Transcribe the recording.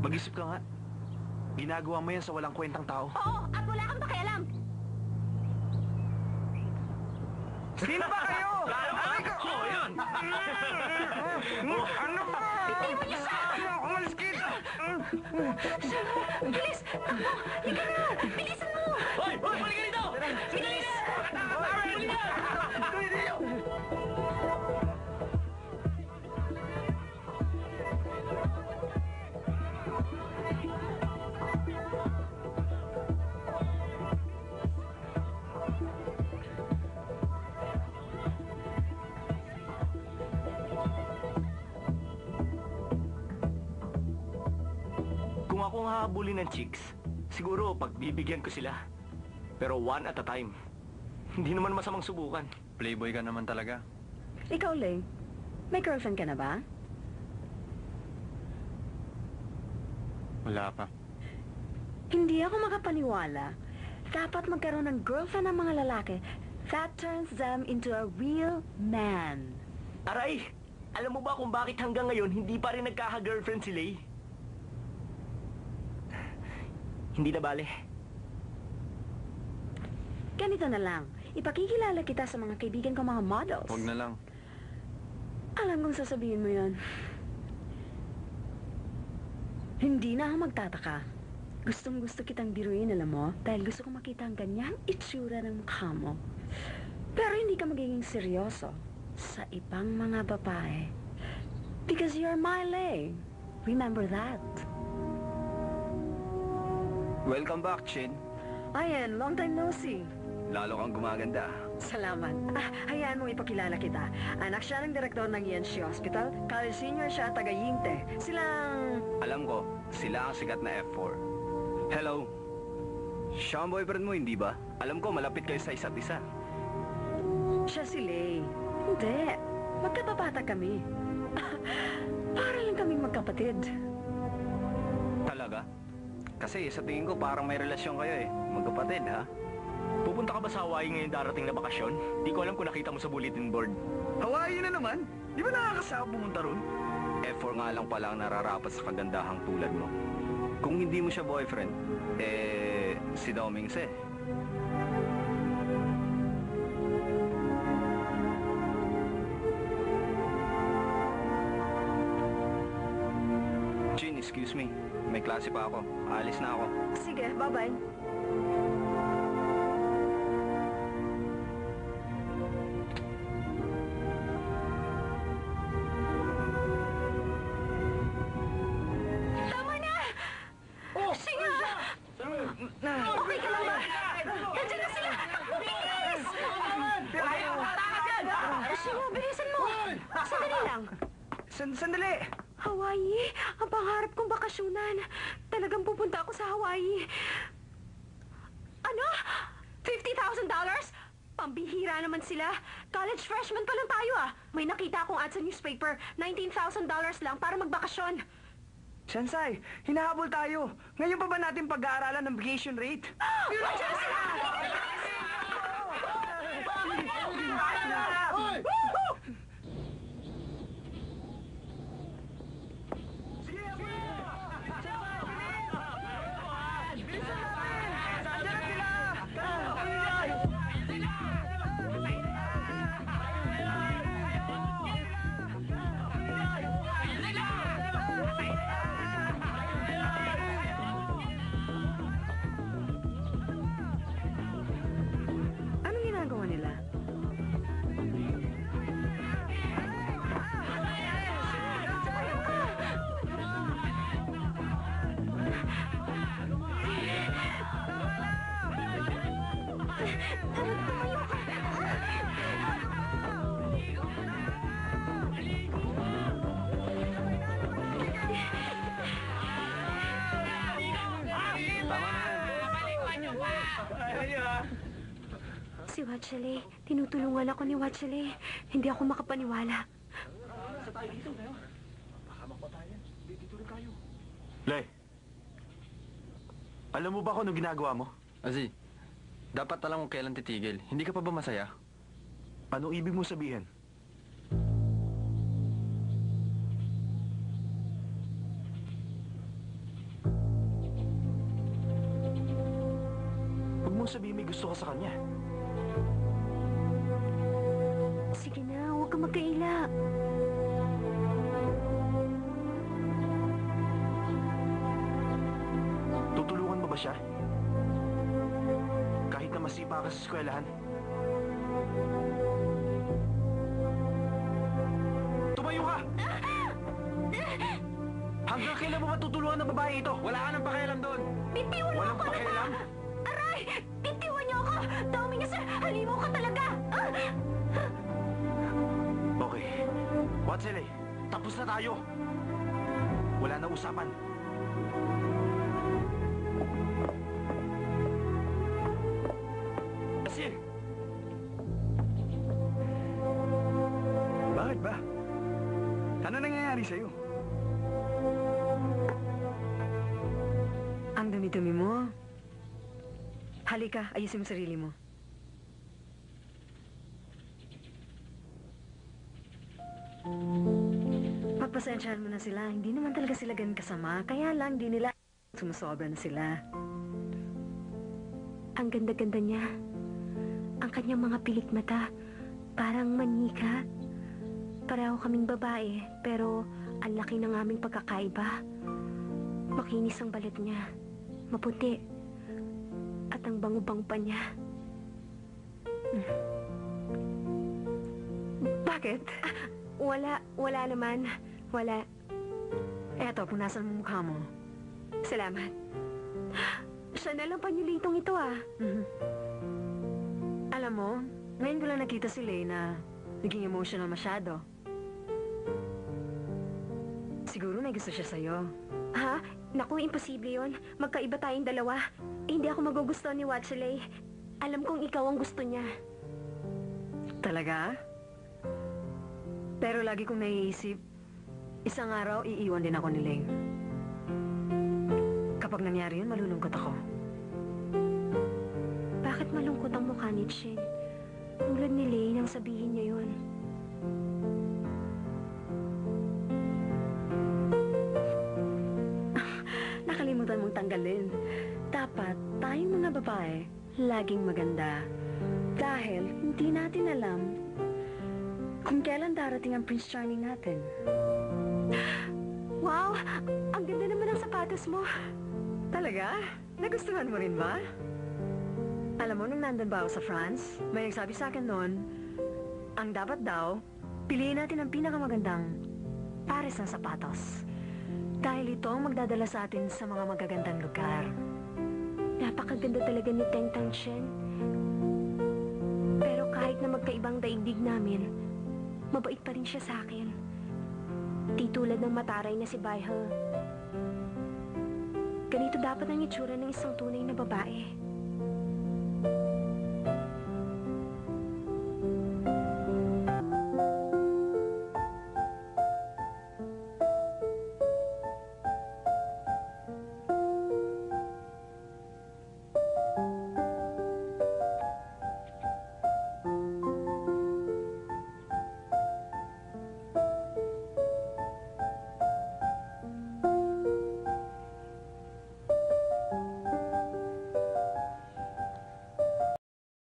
Mag-isip ka nga. Ginagawa mo yan sa walang kwentang tao. Oo, at wala kang pakialam. Sino ba kayo? Aray ko! Oo, yun! Ano ba? Bitiwan niyo siya! Umalis kita! Bilis! Takbo! Liga na! Bilisan mo! Hoy! Hoy! Balik ka dito! Bilis! Huli ka! Kung ako ang hahabulin ng chicks, siguro pagbibigyan ko sila. Pero one at a time. Hindi naman masamang subukan. Playboy ka naman talaga. Ikaw, Lay, may girlfriend ka na ba? Wala pa. Hindi ako makapaniwala. Dapat magkaroon ng girlfriend ng mga lalaki. That turns them into a real man. Aray! Alam mo ba kung bakit hanggang ngayon hindi pa rin nagkaka-girlfriend si Lay? Hindi na bale. Ganito na lang. Ipakikilala kita sa mga kaibigan ko mga models. Huwag na lang. Alam kong sasabihin mo yon. Hindi na ako magtataka. Gustong-gusto kitang biruin, alam mo, dahil gusto ko makita ang ganyang itsura ng mukha mo. Pero hindi ka magiging seryoso sa ibang mga babae. Because you're my Lay. Remember that. Welcome back, Chin. Ayan, long time no see. Lalo kang gumaganda. Salamat. Hayaan mong ipakilala kita. Anak siya ng direktor ng ENC Hospital. College senior siya, taga-Yinte. Silang... Alam ko, sila ang sikat na F4. Hello. Siya ang boyfriend mo, hindi ba? Alam ko, malapit kayo sa isa't isa. Siya si Lay. Hindi. Magkababata kami. Para lang kaming magkapatid. Talaga? Kasi sa tingin ko parang may relasyon kayo eh. Magkapatid, ha? Pupunta ka ba sa Hawaii ngayon darating na bakasyon? Di ko alam kung nakita mo sa bulletin board. Hawaii na naman? Di ba nakakasama pumunta ron? F4 nga lang pala ang nararapat sa kagandahang tulad mo. Kung hindi mo siya boyfriend, si Domings eh. Chin, excuse me. May klase pa ako. Alis na ako. Sige, bye-bye. Tama na! Oh! Singa! Okay ka lang ba? Nandiyan na sila! Bilis! Singa, bilisan mo! Sandali lang. Sandali! Hawaii, ang pangarap kong bakasyonan. Talagang pupunta ako sa Hawaii. Ano? $50,000? Pambihira naman sila. College freshman pa lang tayo ah. May nakita akong ad sa newspaper. $19,000 lang para magbakasyon. Sensei, hinahabol tayo. Ngayon pa ba natin pag-aaralan ng vacation rate? Nandiyan na sila! Anong ginagawa nila? Si Wachele, tinutulungan ako ni Wachele. Hindi ako makapaniwala. Lay, alam mo ba kung anong ginagawa mo? Azi, dapat alam kung kailan titigil. Hindi ka pa ba masaya? Anong ibig mo sabihin? mong sabihin may gusto ka sa kanya. Sige na, huwag kang magkaila. Tutulungan mo ba siya? Kahit na masipa ka sa eskwelahan? Tumayo ka! Hanggang kailan mo ba tutulungan ng babae ito? Wala ka nang pakialam doon! Bitiwan mo Walang ako! pakialam? Aray! Bitiwan niyo ako! Dominguez, halimaw ka talaga! Okay. Watsele, tapos na tayo. Wala na usapan. Asil! Bakit ba? Ano nangyayari sa'yo? Ang dumi-dumi mo. Halika, ayusin mo sarili mo. Pagpasensyahan mo na sila. Hindi naman talaga sila ganun kasama. Kaya lang, di nila sumusobra na sila. Ang ganda-ganda niya. Ang kanyang mga pilik mata. Parang manika. Pareho kaming babae, pero ang laki ng aming pagkakaiba. Makinis ang balat niya. Maputi. At ang bango-bango pa niya. Bakit? Wala naman. Wala. Eto, punasan mo mukha mo. Salamat. Siya na lang panyulitong ito ah. Mhm. Alam mo, ngayon ko lang nakita si Lena. Naging emotional masyado. Siguro may gusto siya sa'yo. Ha? Naku, imposible yun. Magkaiba tayong dalawa. Hindi ako magugustuhan ni Watchelay. Alam kong ikaw ang gusto niya. Talaga? Pero lagi kong naiisip, isang araw iiwan din ako ni Leng. Kapag nangyari yun, malulungkot ako. Bakit malungkot ang mukha ni Chin? Tulad ni Lay nang sabihin niya yun. Nakalimutan mong tanggalin. Dapat tayong mga babae, laging maganda. Dahil hindi natin alam kung kailan darating ang Prince Charming natin. Wow! Ang ganda naman ng sapatos mo. Talaga? Nagustuhan mo rin ba? Alam mo, nung nandun ba ako sa France, may nagsabi sa akin noon, ang dapat daw, piliin natin ang pinakamagandang pares ng sapatos. Dahil ito ang magdadala sa atin sa mga magagandang lugar. Napakaganda talaga ni Teng Tang Chen. Pero kahit na magkaibang daigdig namin, mabait pa rin siya sa akin. Di tulad ng mataray na si Bai He. Ganito dapat ang itsura ng isang tunay na babae.